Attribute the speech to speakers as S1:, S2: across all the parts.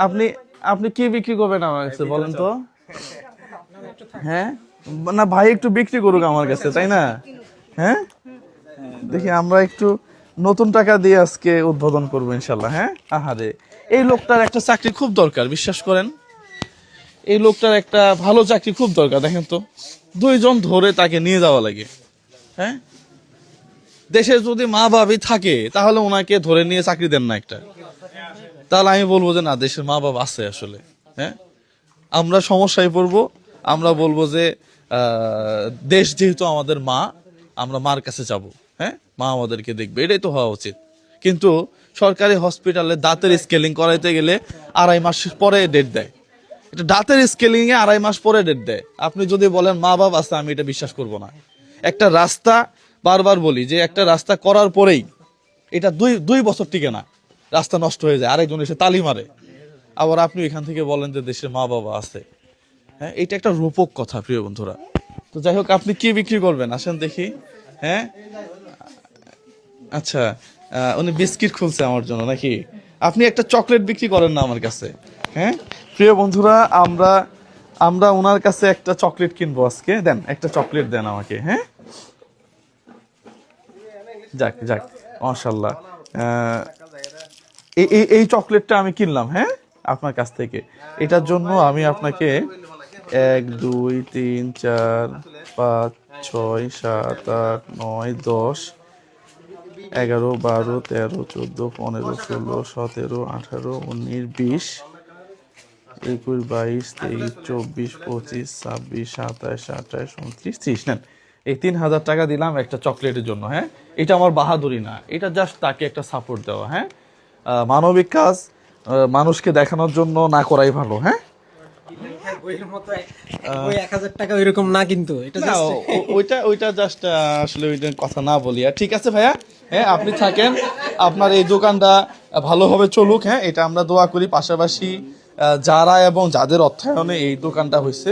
S1: আপনি আপনি কি বিক্রি করবেন আমার কাছে বলেন তো? হ্যাঁ না ভাই একটু বিক্রি করুক আমার কাছে, তাই না? হ্যাঁ দেখি আমরা একটু নতুন টাকা দিয়ে আজকে উদ্বোধন করবো ইনশাল্লাহ। হ্যাঁ আহারে, এই লোকটার একটা চাকরি খুব দরকার, বিশ্বাস করেন এই লোকটার একটা ভালো চাকরি খুব দরকার। দেখেন তো 2 জন ধরে তাকে নিয়ে যাওয়া লাগে। হ্যাঁ দেশে যদি মা বাবা থাকে তাহলে ওনাকে ধরে নিয়ে চাকরি দেন না একটা, তাহলে আমি বলবো যে না, দেশের মা বাবা আছে আসলে। হ্যাঁ আমরা সমস্যায় পড়বো, আমরা বলবো যে দেশ যেহেতু আমাদের মা, আমরা মার কাছে যাব। হ্যাঁ মা আমাদেরকে দেখবে, এটাই তো হওয়া উচিত। কিন্তু সরকারি হসপিটালে দাঁতের স্কেলিং করাইতে গেলে 2.5 মাস পরে ডেট দেয়। এটা দাঁতের স্কেলিং এ 2.5 মাস পরে ডেট দেয়। আপনি যদি বলেন মা বাবা আছে, আমি এটা বিশ্বাস করব না। একটা রাস্তা, বারবার বলি যে একটা রাস্তা করার পরেই এটা দুই বছর টিকে না, রাস্তা নষ্ট হয়ে যায়, আরেকজন এসে তালি মারে। আবার আপনি এখান থেকে বলেন যে দেশের মা বাবা আছে। হ্যাঁ এটা একটা রূপক কথা প্রিয় বন্ধুরা। তো যাই হোক, আপনি কি বিক্রি করবেন আসেন দেখি। হ্যাঁ আচ্ছা, উনি বিস্কিট খুলছে আমার জন্য নাকি? আপনি একটা চকলেট বিক্রি করেন না আমার কাছে? হ্যাঁ প্রিয় বন্ধুরা, আমরা আমরা ওনার কাছে একটা চকলেট কিনবো আজকে। দেন একটা চকলেট দেন আমাকে। হ্যাঁ যাক যাক মাশাআল্লাহ, এই চকলেটটা আমি কিনলাম হ্যাঁ আপনার কাছ থেকে। এটার জন্য আমি আপনাকে 1 2 3 4 5 6 7 8 9 10 11 12 13 14 15 16 17 18 19 20 21 22 23 24 25 26 27 28 29 30 নেন। এই 3,000 টাকা দিলাম একটা চকলেটের জন্য। হ্যাঁ এটা আমার বাহাদুরি না, এটা জাস্ট তাকে একটা সাপোর্ট দেওয়া। হ্যাঁ মানবিক কাজ মানুষকে দেখানোর জন্য না করাই ভালো। হ্যাঁ
S2: ওই 1000 টাকা ওইরকম না, কিন্তু এটা
S1: না, ওইটা জাস্ট আসলে ওইটা কথা না বলি। আর ঠিক আছে ভাইয়া, হ্যাঁ আপনি থাকেন, আপনার এই দোকানটা ভালোভাবে চলুক। হ্যাঁ এটা আমরা দোয়া করি। পাশাপাশি যারা এবং যাদের অর্থায়নে এই দোকানটা হয়েছে,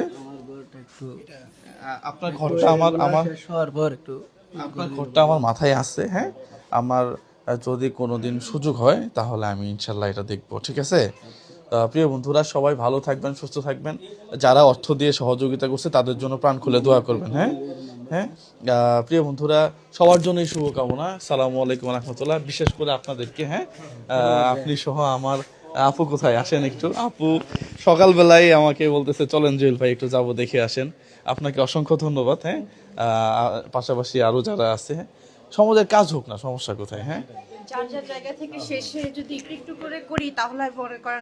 S1: আপনার ঘরটা আমার আমার আপনার ঘরটা আমার মাথায় আছে। হ্যাঁ আমার যদি কোনোদিন সুযোগ হয় তাহলে আমি ইনশাল্লাহ এটা দেখবো। ঠিক আছে প্রিয় বন্ধুরা, সবাই ভালো থাকবেন, সুস্থ থাকবেন। যারা অর্থ দিয়ে সহযোগিতা করছে তাদের জন্য প্রাণ খুলে দোয়া করবেন। হ্যাঁ হ্যাঁ প্রিয় বন্ধুরা, সবার জন্যই শুভকামনা। সালামু আলাইকুম রহমতুল্লাহ, বিশেষ করে আপনাদেরকে। হ্যাঁ আপনি সহ আমার আপু কোথায়, আসেন একটু। আপু সকালবেলায় আমাকে বলতেছে চলেন জুয়েল ভাই একটু যাবো, দেখে আসেন। আপনাকে অসংখ্য ধন্যবাদ। হ্যাঁ পাশাপাশি আরো যারা আছে, সমাজের কাজ হোক না, সমস্যা কোথায়? হ্যাঁ
S3: যার যার জায়গা থেকে শেষে যদি একটু একটু করে করি তাহলে আর মনে করেন